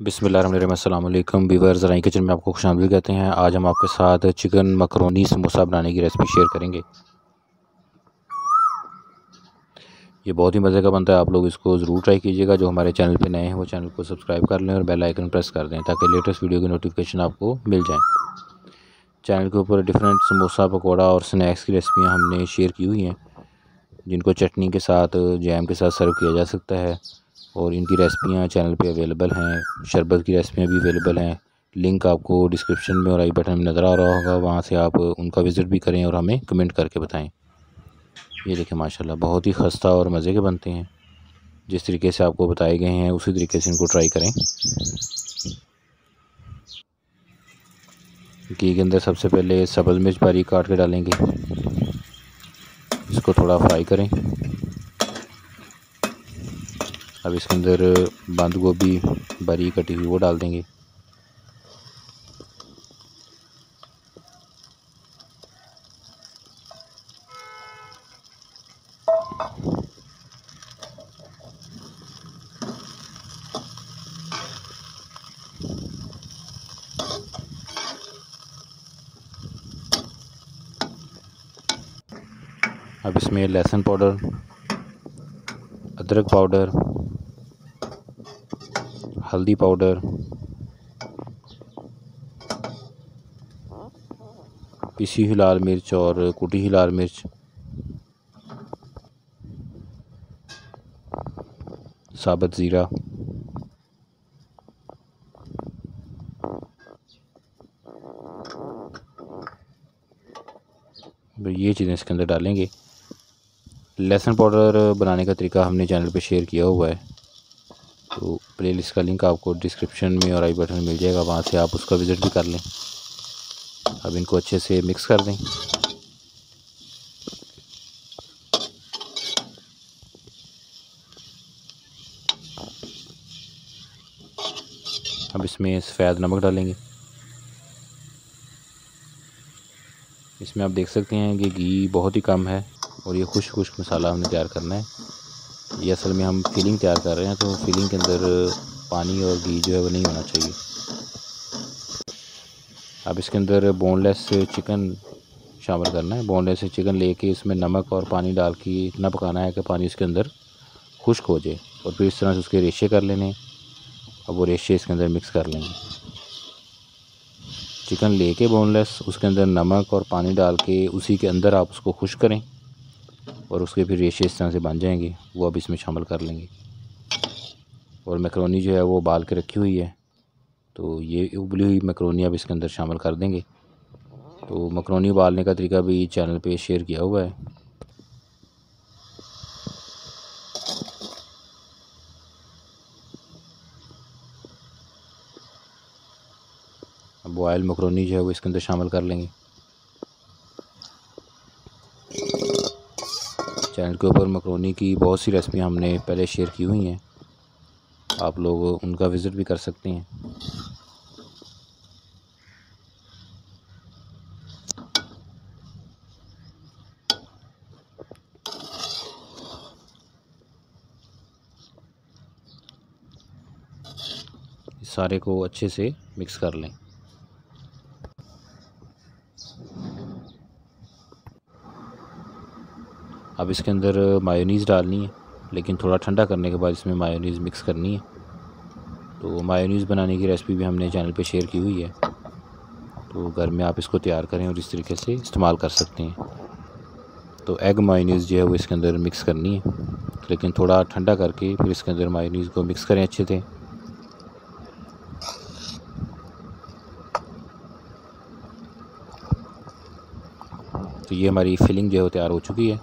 बिस्मिल्लाहिर्रहमानिर्रहीम। अस्सलाम वालेकुम व्यूअर्स, ज़राई किचन में आपको खुशामदीद कहते हैं। आज हम आपके साथ चिकन मकरोनी समोसा बनाने की रेसिपी शेयर करेंगे। ये बहुत ही मज़े का बनता है, आप लोग इसको ज़रूर ट्राई कीजिएगा। जो हमारे चैनल पे नए हैं वो चैनल को सब्सक्राइब कर लें और बेल आइकन प्रेस कर दें ताकि लेटेस्ट वीडियो की नोटिफिकेशन आपको मिल जाए। चैनल के ऊपर डिफरेंट समोसा, पकौड़ा और स्नैक्स की रेसिपियाँ हमने शेयर की हुई हैं, जिनको चटनी के साथ, जैम के साथ सर्व किया जा सकता है। और इनकी रेसिपियाँ चैनल पे अवेलेबल हैं। शरबत की रेसिपियाँ भी अवेलेबल हैं। लिंक आपको डिस्क्रिप्शन में और आई बटन में नज़र आ रहा होगा, वहाँ से आप उनका विज़िट भी करें और हमें कमेंट करके बताएं। ये देखें, माशाल्लाह बहुत ही खस्ता और मज़े के बनते हैं। जिस तरीके से आपको बताए गए हैं उसी तरीके से इनको ट्राई करें। घी के अंदर सबसे पहले सब्ज़ मिर्च बारीक काट के डालेंगे, इसको थोड़ा फ्राई करें। अब इसके अंदर बंद गोभी बारीक कटी हुई वो डाल देंगे। अब इसमें लहसुन पाउडर, अदरक पाउडर, हल्दी पाउडर, पिसी हुई लाल मिर्च और कुटी हुई लाल मिर्च, साबुत ज़ीरा, ये चीज़ें इसके अंदर डालेंगे। लहसुन पाउडर बनाने का तरीका हमने चैनल पे शेयर किया हुआ है, तो प्लेलिस्ट का लिंक आपको डिस्क्रिप्शन में और आई बटन में मिल जाएगा, वहाँ से आप उसका विज़िट भी कर लें। अब इनको अच्छे से मिक्स कर दें। अब इसमें सफ़ेद नमक डालेंगे। इसमें आप देख सकते हैं कि घी बहुत ही कम है और ये खुश्क खुश्क मसाला हमने तैयार करना है। ये असल में हम फिलिंग तैयार कर रहे हैं, तो फिलिंग के अंदर पानी और घी जो है वो नहीं होना चाहिए। अब इसके अंदर बोनलेस चिकन शामिल करना है। बोनलेस चिकन लेके इसमें नमक और पानी डाल के इतना पकाना है कि पानी इसके अंदर खुश्क हो जाए, और फिर इस तरह से उसके रेशे कर लेने। अब वो रेशे इसके अंदर मिक्स कर लेंगे। चिकन लेके बोनलेस उसके अंदर नमक और पानी डाल के उसी के अंदर आप उसको खुश्क करें, और उसके फिर रेशे इस तरह से बन जाएंगे, वो अब इसमें शामिल कर लेंगे। और मैकरोनी जो है वो उबाल के रखी हुई है, तो ये उबली हुई मैकरोनी अब इसके अंदर शामिल कर देंगे। तो मैकरोनी उबालने का तरीका भी चैनल पे शेयर किया हुआ है। अब बॉयल मैकरोनी जो है वो इसके अंदर शामिल कर लेंगे। चैनल के ऊपर मैकरोनी की बहुत सी रेसिपी हमने पहले शेयर की हुई हैं, आप लोग उनका विज़िट भी कर सकते हैं। इस सारे को अच्छे से मिक्स कर लें। अब इसके अंदर मायोनीज़ डालनी है, लेकिन थोड़ा ठंडा करने के बाद इसमें मायोनीज़ मिक्स करनी है। तो मायोनीज़ बनाने की रेसिपी भी हमने चैनल पे शेयर की हुई है, तो घर में आप इसको तैयार करें और इस तरीके से इस्तेमाल कर सकते हैं। तो एग मायोनीज़ जो है वो इसके अंदर मिक्स करनी है, लेकिन थोड़ा ठंडा करके फिर इसके अंदर मायोनीज़ को मिक्स करें अच्छे से। तो ये हमारी फिलिंग जो है तैयार हो चुकी है।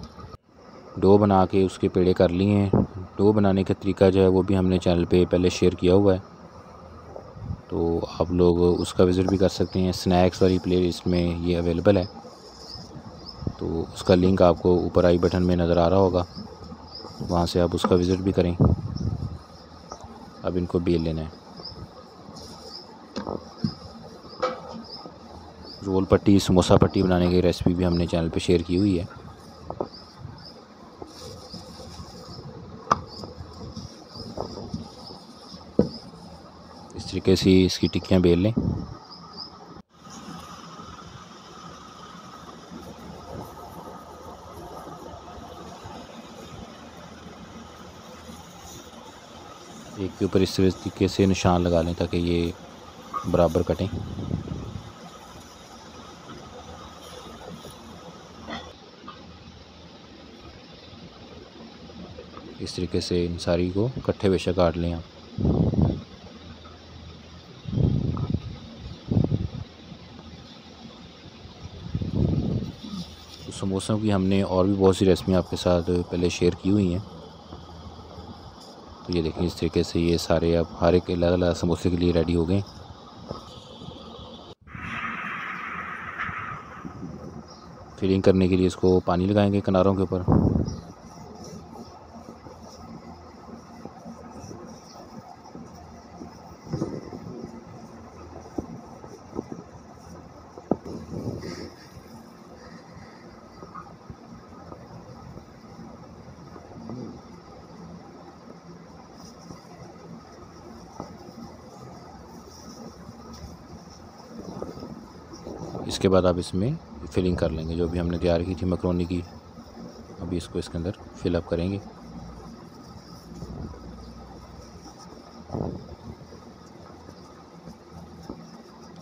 डो बना के उसके पेड़े कर लिए हैं। डो बनाने का तरीका जो है वो भी हमने चैनल पे पहले शेयर किया हुआ है, तो आप लोग उसका विज़िट भी कर सकते हैं। स्नैक्स वाली प्लेलिस्ट में ये अवेलेबल है, तो उसका लिंक आपको ऊपर आई बटन में नज़र आ रहा होगा, वहाँ से आप उसका विज़िट भी करें। अब इनको बेल लेना है। रोल पट्टी, समोसा पट्टी बनाने की रेसिपी भी हमने चैनल पे शेयर की हुई है। इस तरीके से इसकी टिक्कियाँ बेल लें। एक के ऊपर इस तरीके से निशान लगा लें ताकि ये बराबर कटें। इस तरीके से इन सारी को इकट्ठे बेशक काट लें आप। तो समोसों की हमने और भी बहुत सी रेसिपी आपके साथ पहले शेयर की हुई हैं। तो ये देखें इस तरीके से ये सारे अब हर एक अलग अलग समोसे के लिए रेडी हो गए। फिलिंग करने के लिए इसको पानी लगाएंगे किनारों के ऊपर। इसके बाद आप इसमें फिलिंग कर लेंगे जो भी हमने तैयार की थी मैक्रोनी की। अभी इसको इसके अंदर फिलअप करेंगे।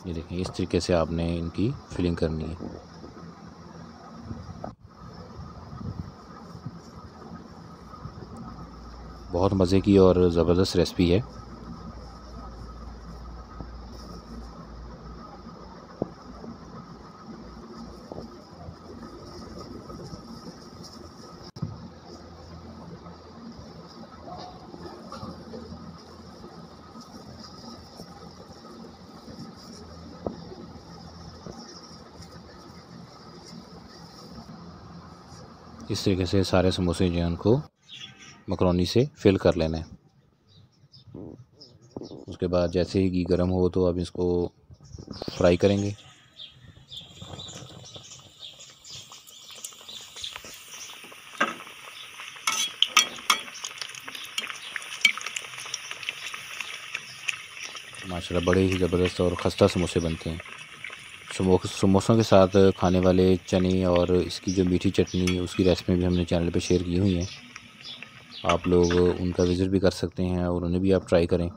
ये देखें इस तरीके से आपने इनकी फिलिंग करनी है। बहुत मज़े की और ज़बरदस्त रेसिपी है। इस तरीके से सारे समोसे जो हैं उनको मैक्रोनी से फिल कर लेना है। उसके बाद जैसे ही घी गर्म हो तो अब इसको फ्राई करेंगे। माशाल्लाह बड़े ही ज़बरदस्त और खस्ता समोसे बनते हैं। समोसों के साथ खाने वाले चने और इसकी जो मीठी चटनी उसकी रेसिपी भी हमने चैनल पे शेयर की हुई हैं। आप लोग उनका विज़िट भी कर सकते हैं और उन्हें भी आप ट्राई करें।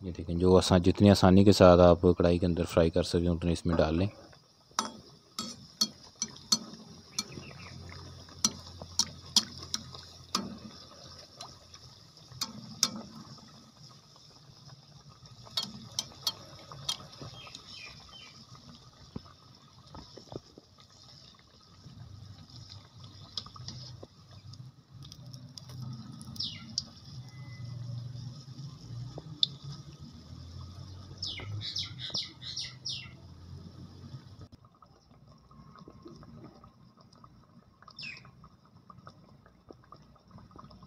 ये देखें जो जितनी आसानी के साथ आप कढ़ाई के अंदर फ्राई कर सकें उतने इसमें डाल लें।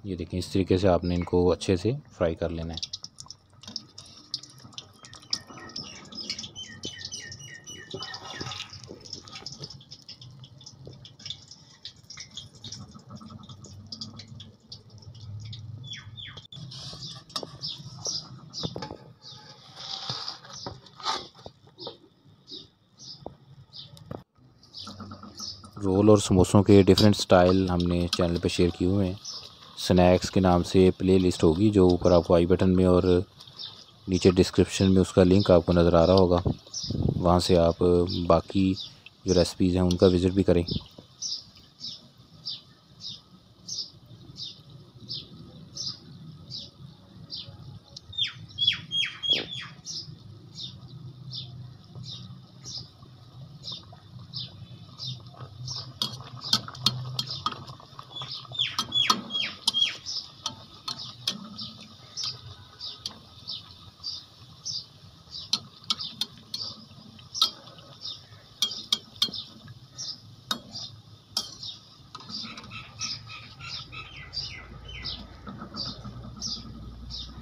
ये देखें इस तरीके से आपने इनको अच्छे से फ्राई कर लेना है। रोल और समोसों के डिफरेंट स्टाइल हमने चैनल पे शेयर किए हुए हैं। स्नैक्स के नाम से प्ले लिस्ट होगी जो ऊपर आपको आई बटन में और नीचे डिस्क्रिप्शन में उसका लिंक आपको नज़र आ रहा होगा। वहाँ से आप बाकी जो रेसिपीज़ हैं उनका विज़िट भी करें।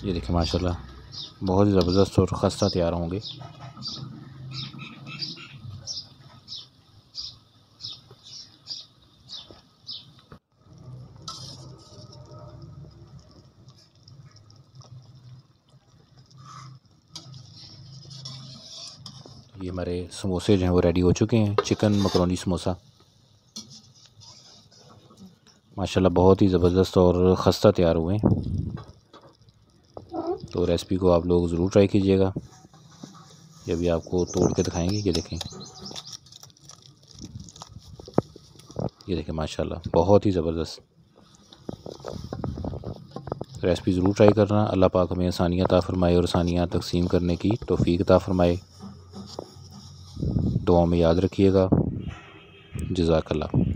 ये देखिए माशाल्लाह बहुत ही ज़बरदस्त और खस्ता तैयार होंगे। ये हमारे समोसे जो हैं वो रेडी हो चुके हैं। चिकन मकरोनी समोसा माशाल्लाह बहुत ही ज़बरदस्त और ख़स्ता तैयार हुए हैं। तो रेसिपी को आप लोग ज़रूर ट्राई कीजिएगा। ये भी आपको तोड़ के दिखाएंगे। ये देखें माशाल्लाह बहुत ही ज़बरदस्त रेसिपी ज़रूर ट्राई करना। अल्लाह पाक हमें आसानियाँ अता फ़रमाए और आसानियाँ तकसीम करने की तौफ़ीक अता फ़रमाए। दुआ में याद रखिएगा। जज़ाकल्लाह।